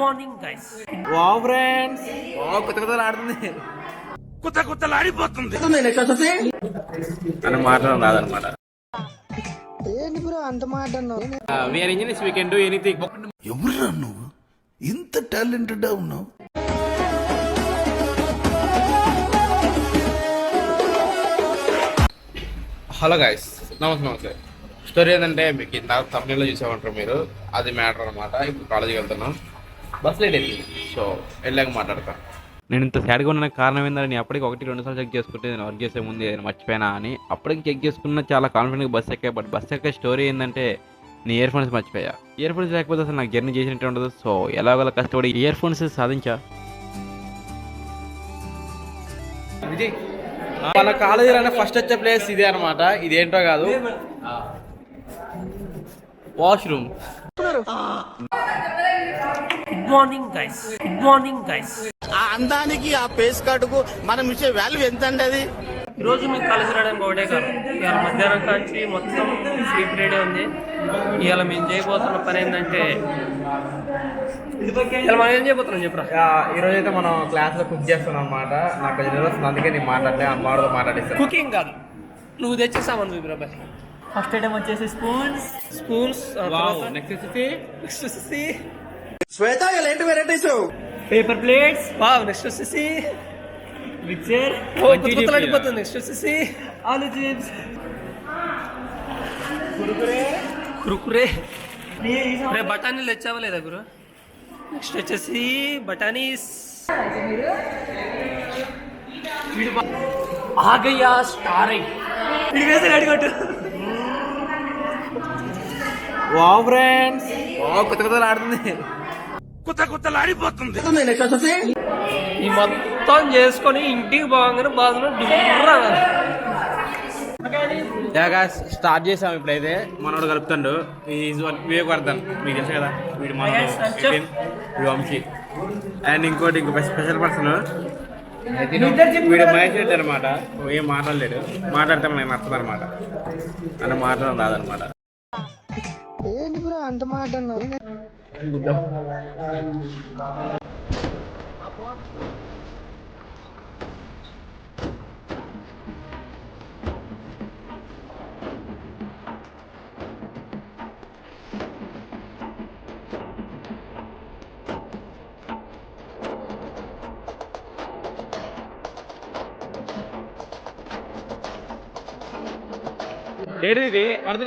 Morning guys. Wow friends, wow కొత్త కొత్తలు ఆడుతుంది, కొత్త కొత్తలు ఆడిపోతుంది అని మాట్లాడడం రాదనమాట. We are engineers, we can do anything. ఎవరురా నువ్వు ఇంత టాలెంటెడ్ ఉన్నావు? హలో గైస్, నమస్తే. స్టోరీ ఏంటంటే మీకు ఇందాక తమిళలో చూసేమంటారు మీరు, అది మ్యాటర్ అనమాట. ఇప్పుడు కాలేజీకి వెళ్తున్నాం, బస్ లేట్ అయింది, సో వెళ్ళాక మాట్లాడతాను. నేను ఇంత సాడ్గా ఉన్న కారణం ఏంటంటే నేను అప్పటికి 1-2 సార్లు చెక్ చేసుకుంటే నేను వర్క్ చేసే ముందు ఏదైనా మర్చిపోయినా అని. అప్పటికి చెక్ చేసుకున్న చాలా కాన్ఫిడెంట్గా బస్ ఎక్కా. బట్ బస్ ఎక్కే స్టోరీ ఏంటంటే నేను ఇయర్ ఫోన్స్ మర్చిపోయా. ఇయర్ ఫోన్స్ లేకపోతే అసలు నాకు జర్నీ చేసినట్టు ఉండదు. సో ఎలాగోలా కష్టపడి ఇయర్ ఫోన్స్ సాధించా. విజయ్, మన కాలేజీలోనే ఫస్ట్ వచ్చే ప్లేస్ ఇదే అనమాట. ఇదేంటో కాదు, వాష్రూమ్. Good morning guys. ఆ అందానికి ఆ ఫేస్ కార్డుకు మనం ఇచ్చే వాల్యూ ఎంత అండి? అది ఈరోజు మీకు కాలేజీ రావడానికి ఒకటే కాదు, ఇవాళ మధ్యాహ్నం కాంచి మొత్తం ఫ్రీ పీరియడ్ ఉంది. ఇవాళ మేము చేయబోతున్న పని ఏంటంటే, ఇవాళ మనం ఏం చేయబోతున్నాం చెప్పరా? ఈరోజు అయితే మనం క్లాస్లో కుక్ చేస్తున్నాం అనమాట. నాకు కొంచెం నిద్ర, అందుకే నేను మాట్లాడలే, అమ్మవాడితో మాట్లాడిస్తాను. కుకింగ్ కాదు, నువ్వు తెచ్చే సామాన్ చూపిరాబాయ్. ఫస్ట్ ఐటమ్ వచ్చేసి స్పూన్స్. నెక్స్ట్ వచ్చేసి శ్వేత ఎలాంటి varieties? Paper plates. Wow. Next వచ్చేసి మిక్సర్. అడిపోతుంది. నెక్స్ట్ వచ్చేసి ఆలు చిప్స్, కురుకురే. రే బఠానీలు తెచ్చావా లేదా గురు? నెక్స్ట్ వచ్చేసి బఠానీస్. ఆగయ్యా స్టారింగ్. ఇది వేసి అడిగట్టు. వావ్ ఫ్రెండ్స్, వావ్ కొత్త కొత్తలు ఆడుతుంది, కొత్త కొత్తలు ఆడిపోతుంది. ఈ మొత్తం చేసుకొని ఇంటికి పోగానే బాగా స్టార్ట్ చేసాం. ఇప్పుడైతే మనోడు కలుపుతాడు. వివేకవర్ధన్ మీకు తెలుసు కదా, వీడి వీడి వంశీ. అండ్ ఇంకో స్పెషల్ పర్సన్ వీడు మహేష్ రెడ్డి అనమాట. ఏం మాట్లాడలేడు, మాట్లాడితే మనకి నచ్చదు అనమాట, అని మాట్లాడడం రాదనమాట. అంత మాట ఏంటి ఇది?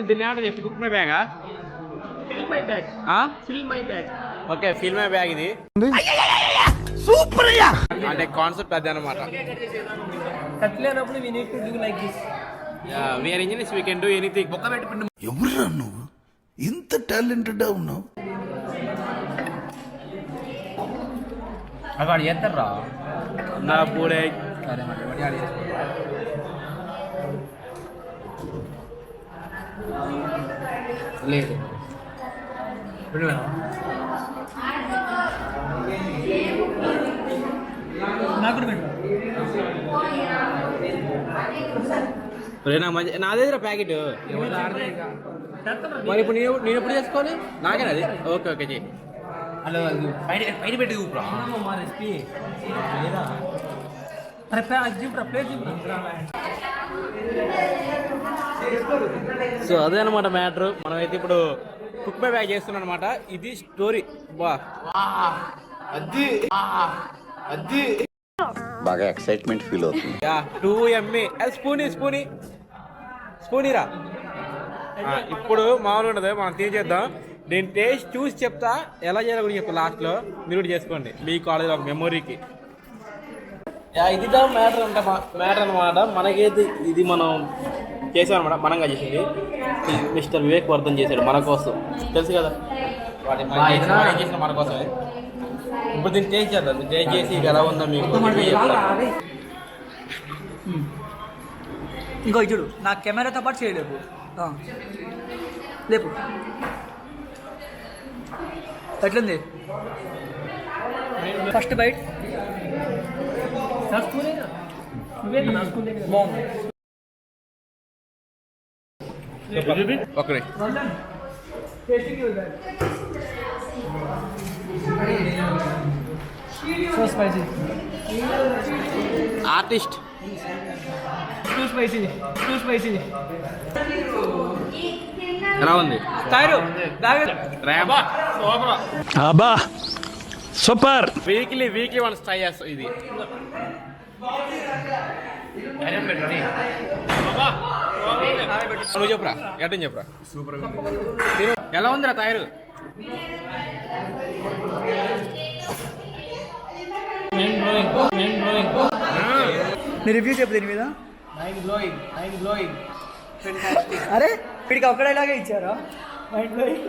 దీన్ని ఏమంటే చెప్పి కుక్ మై బ్యాగా? Okay, fill my bag. ఇది సూపర్ అంటే కాన్సెప్ట్ అది అనమాట. కట్లేనప్పుడు we need to do like this. We are engineers, we can do anything. ఎవరురా నువ్వు ఇంత టాలెంటెడ్ ఉన్నావు? అక్కడ చేస్తారా నా పూడే. లేదు నాదే ప్యాకెట్. మరి ఇప్పుడు నేను ఎప్పుడు చేసుకోవాలి? నాకేనా అది? ఓకే ఓకే చెయ్యి. హలో, బయట పెట్టి చూపురా. సో అదే అనమాట మ్యాటర్. మనమైతే ఇప్పుడు కుక్ మై బ్యాగ్ చేస్తున్నాం అనమాట. ఇది స్టోరీ. బా అది బాగా ఎక్సైట్మెంట్ ఫీల్ అవుతుంది. 2MA స్పూనీరా. ఇప్పుడు మామూలు ఉండదు, మనం తీసేద్దాం. నేను టేస్ట్ చూసి చెప్తా, ఎలా చేయాలో కూడా చెప్తా లాస్ట్లో. మీరు కూడా చేసుకోండి మీ కాలేజ్లో ఒక మెమొరీకి. ఇదిగా మ్యాటర్ అనమాట. మనకైతే ఇది మనం చేసామన్నమాట, మనంగా చేసింది. మిస్టర్ వివేక్ వర్ధన్ చేశాడు మన కోసం, తెలుసు కదా. వాటి చేసిన మన కోసమే. ఇప్పుడు దీన్ని టేస్ట్ చేద్దాం. టేస్ట్ చేసి ఇది ఎలా ఉందో మీకు ఇంకో చూడు, నా కెమెరాతో పాటు చేయలేపు. లేపు. ఎట్లుంది ఫస్ట్ బైట్? బాగుంది. Okay So spicy. Artist Too spicy. Too spicy. ఎలా ఉంది Tyro. ర్యామ్ అబ్బా సూపర్. వీక్లీ వన్స్ ట్రై చేస్తాం ఇది. నువ్వు చెప్పురా ఎట్టని చెప్పురా. సూపర్ ఎలా ఉందిరా తయారు? నీ రివ్యూ చెప్పు దీని మీద. మైండ్ బ్లోయింగ్ అరే వీడికి ఒక్కడేలాగే ఇచ్చారా? Mind blowing.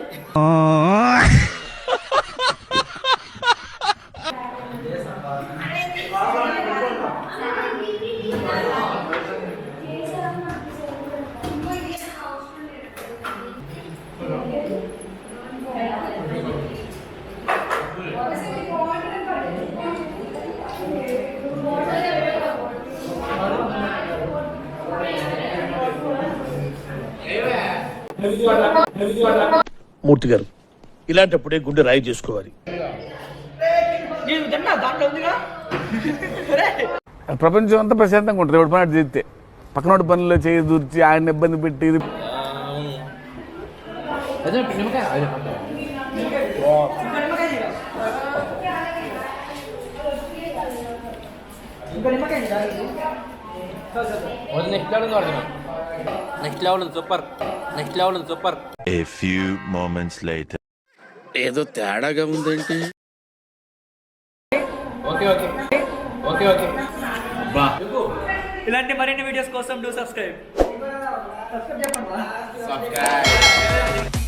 మూర్తి గారు ఇలాంటప్పుడే గుండె రాయి చేసుకోవాలి. దాంట్లో ఉందిగా. ప్రపంచం అంతా ప్రశాంతంగా ఉంటుంది ఎవరి పని చేస్తే. పక్కనోటి పనుల్లో చేయి దూర్చి ఆయన ఇబ్బంది పెట్టి ఇది next level super. A few moments later. ఏదో తేడాగా ఉందేంటి? ఓకే ఇలాంటి మరిన్ని వీడియోస్ కోసం డూ సబ్స్క్రైబ్. సబ్స్క్రైబ్.